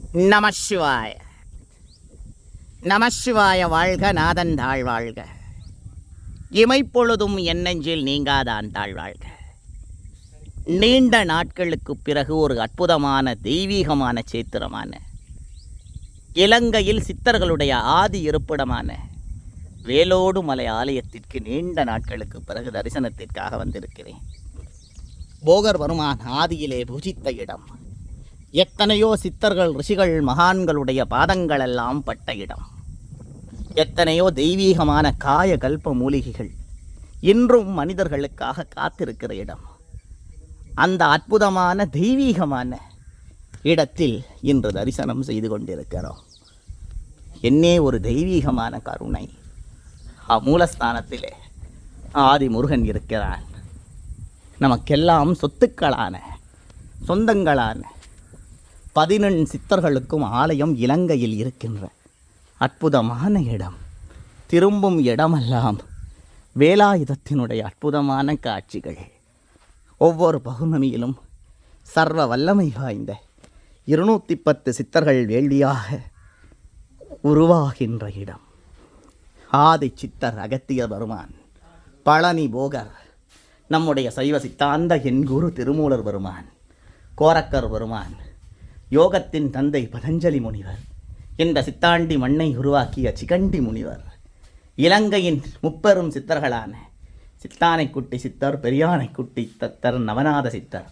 நமசிவாய நமசிவாய வாழ்க நாதன் தாழ் வாழ்க. இமைப்பொழுதும் என் நெஞ்சில் நீங்காதான் தாழ் வாழ்க. நீண்ட நாட்களுக்கு பிறகு ஒரு அற்புதமான தெய்வீகமான சேத்திரமான இலங்கையில் சித்தர்களுடைய ஆதி இருப்பிடமான வேலோடு மலை ஆலயத்திற்கு நீண்ட நாட்களுக்கு பிறகு தரிசனத்திற்காக வந்திருக்கிறேன். போகர் வருமான் ஆதியிலே பூஜித்த இடம், எத்தனையோ சித்தர்கள் ரிஷிகள் மகான்களுடைய பாதங்களெல்லாம் பட்ட இடம், எத்தனையோ தெய்வீகமான காய கல்ப மூலிகைகள் இன்றும் மனிதர்களுக்காக காத்திருக்கிற இடம். அந்த அற்புதமான தெய்வீகமான இடத்தில் இன்று தரிசனம் செய்து கொண்டிருக்கிறோம். என்னே ஒரு தெய்வீகமான கருணை! மூலஸ்தானத்திலே ஆதி முருகன் இருக்கிறான். நமக்கெல்லாம் சொத்துக்களான சொந்தங்களான 11 சித்தர்களுக்கும் ஆலயம் இலங்கையில் இருக்கின்ற அற்புதமான இடம். திரும்பும் இடமெல்லாம் வேலாயுதத்தினுடைய அற்புதமான காட்சிகள். ஒவ்வொரு பௌர்ணமியிலும் சர்வ வல்லமை வாய்ந்த 210 சித்தர்கள் வேள்வியாக உருவாகின்ற இடம். ஆதி சித்தர் அகத்திய வருமான், பழனி போகர், நம்முடைய சைவ சித்தாந்த என் குரு திருமூலர் வருமான், கோரக்கர் வருமான், யோகத்தின் தந்தை பதஞ்சலி முனிவர், இந்த சித்தாண்டி மண்ணை உருவாக்கிய சிகண்டி முனிவர், இலங்கையின் முப்பெரும் சித்தர்களான சித்தானைக்குட்டி சித்தர், பெரியானைக்குட்டி சித்தர், நவநாத சித்தர்,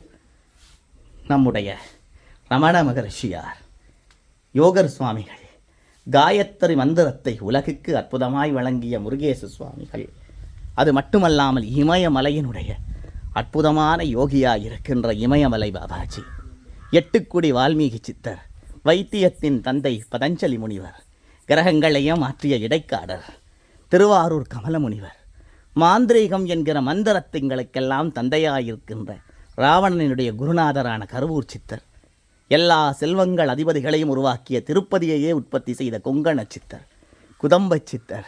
நம்முடைய ரமண மகரிஷியார், யோகர் சுவாமிகள், காயத்ரி மந்திரத்தை உலகுக்கு அற்புதமாய் வழங்கிய முருகேச சுவாமிகள், அது மட்டுமல்லாமல் இமயமலையினுடைய அற்புதமான யோகியாய் இருக்கின்ற இமயமலை பாபாஜி, எட்டுக்குடி வால்மீகி சித்தர், வைத்தியத்தின் தந்தை பதஞ்சலி முனிவர், கிரகங்களையும் மாற்றிய இடைக்காடர், திருவாரூர் கமல முனிவர், மாந்திரீகம் என்கிற மந்திரத்திங்களுக்கெல்லாம் தந்தையாயிருக்கின்ற ராவணனுடைய குருநாதரான கருவூர் சித்தர், எல்லா செல்வங்கள் அதிபதிகளையும் உருவாக்கிய திருப்பதியையே உற்பத்தி செய்த கொங்கண சித்தர், குதம்ப சித்தர்,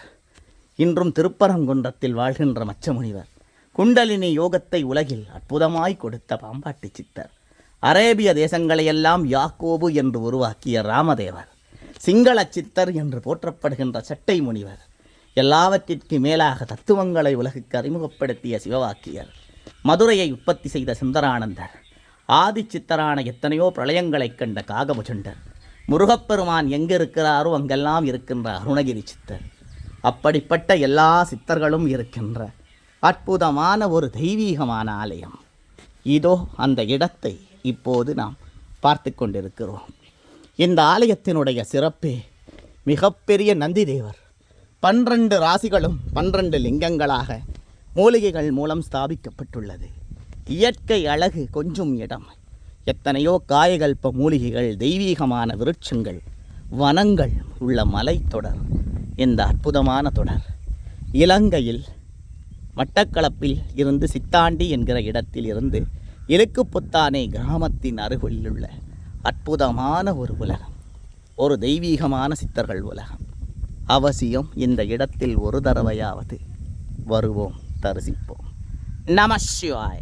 இன்றும் திருப்பரங்குன்றத்தில் வாழ்கின்ற மச்ச முனிவர், குண்டலினி யோகத்தை உலகில் அற்புதமாய் கொடுத்த பாம்பாட்டி சித்தர், அரேபிய தேசங்களையெல்லாம் யாக்கோபு என்று உருவாக்கிய ராமதேவர், சிங்கள சித்தர் என்று போற்றப்படுகின்ற சட்டை முனிவர், எல்லாவற்றிற்கு மேலாக தத்துவங்களை உலகுக்கு அறிமுகப்படுத்திய சிவவாக்கியர், மதுரையை உற்பத்தி செய்த சுந்தரானந்தர், ஆதி சித்தரான எத்தனையோ பிரளயங்களைக் கண்ட காகமுஜண்டர், முருகப்பெருமான் எங்கிருக்கிறாரோ அங்கெல்லாம் இருக்கின்ற அருணகிரி சித்தர், அப்படிப்பட்ட எல்லா சித்தர்களும் இருக்கின்ற அற்புதமான ஒரு தெய்வீகமான ஆலயம். இதோ அந்த இடத்தை இப்போது நாம் பார்த்து கொண்டிருக்கிறோம். இந்த ஆலயத்தினுடைய சிறப்பே மிகப்பெரிய நந்தி தேவர், 12 ராசிகளும் 12 லிங்கங்களாக மூலிகைகள் மூலம் ஸ்தாபிக்கப்பட்டுள்ளது. இயற்கை அழகு கொஞ்சும் இடம். எத்தனையோ காயகல்ப மூலிகைகள், தெய்வீகமான விருட்சங்கள், வனங்கள் உள்ள மலைத்தொடர். இந்த அற்புதமான தொடர் இலங்கையில் மட்டக்களப்பில் இருந்து சித்தாண்டி என்கிற இடத்தில் இருந்து இலுக்குப்புத்தானை கிராமத்தின் அருகிலுள்ள அற்புதமான ஒரு உலகம், ஒரு தெய்வீகமான சித்தர்கள் உலகம். அவசியம் இந்த இடத்தில் ஒரு தடவையாவது வருவோம், தரிசிப்போம். நமசிவாய.